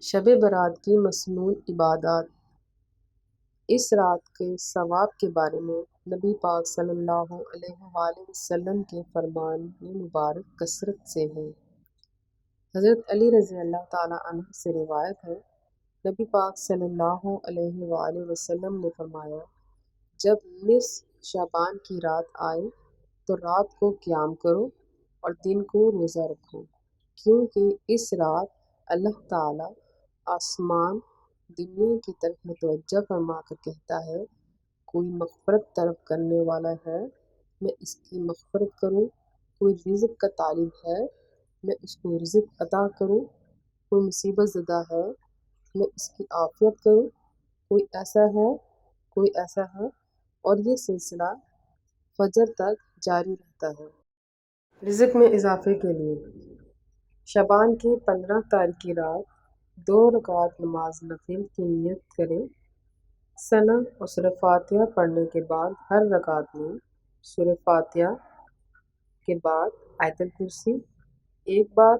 شب برات کی مصنون عبادات۔ اس رات کے ثواب کے بارے میں نبی پاک صلی اللہ علیہ وآلہ وسلم کے فرمان مبارک کثرت سے ہیں۔ حضرت علی رضی اللہ تعالیٰ عنہ سے روایت ہے، نبی پاک صلی اللہ علیہ وآلہ وسلم نے فرمایا، جب نصف شعبان کی رات آئے تو رات کو قیام کرو اور دن کو روزہ رکھو، کیونکہ اس رات اللہ تعالیٰ آسمان دنیا کی طرف متوجہ فرما کر کہتا ہے، کوئی مغفرت طلب کرنے والا ہے، میں اس کی مغفرت کروں، کوئی رزق کا طالب ہے، میں اس کو رزق عطا کروں، کوئی مصیبت زدہ ہے، میں اس کی عافیت کروں، کوئی ایسا ہے، اور یہ سلسلہ فجر تک جاری رہتا ہے۔ رزق میں اضافے کے لیے شعبان کی 15 تاریخ کی رات 2 رکعت نماز نفل کی نیت کریں۔ ثنا اور سورہ فاتحہ پڑھنے کے بعد ہر رکعت میں سورہ فاتحہ کے بعد آیت الکرسی ایک بار،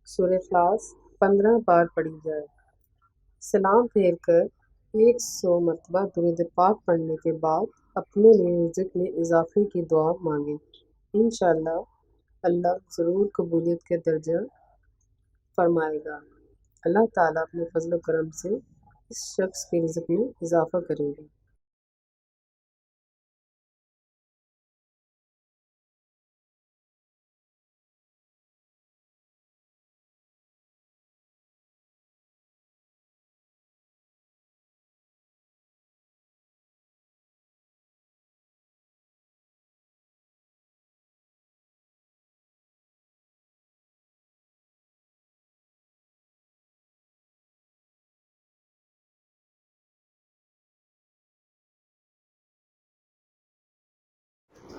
سورہ اخلاص 15 بار پڑھی جائے۔ سلام پھیر کر 100 مرتبہ درود پاک پڑھنے کے بعد اپنے لیے رزق میں اضافے کی دعا مانگیں، انشاءاللہ اللہ ضرور قبولیت کے درجہ فرمائے گا۔ اللہ تعالیٰ اپنے فضل و کرم سے اس شخص کے رزق میں اضافہ کرے گا۔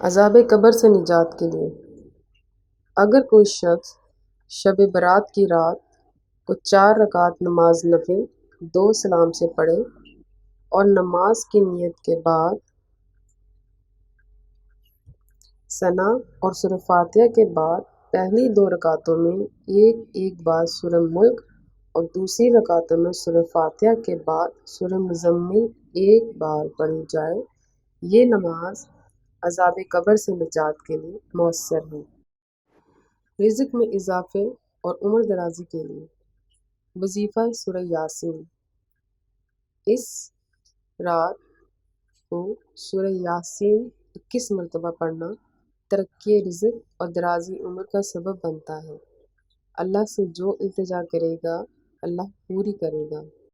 عذاب قبر سے نجات کے لیے اگر کوئی شخص شب برات کی رات کو 4 رکعت نماز نفل 2 سلام سے پڑھے اور نماز کی نیت کے بعد ثنا اور سورہ فاتحہ کے بعد پہلی 2 رکعتوں میں ایک بار سورہ ملک اور دوسری رکعتوں میں سورہ فاتحہ کے بعد سورہ مزمل ایک بار پڑھی جائے، یہ نماز عذاب قبر سے نجات کے لیے مؤثر ہے۔ رزق میں اضافے اور عمر درازی کے لیے وظیفہ سورہ یاسین۔ اس رات کو سورہ یاسین 21 مرتبہ پڑھنا ترقی رزق اور درازی عمر کا سبب بنتا ہے۔ اللہ سے جو التجا کرے گا اللہ پوری کرے گا۔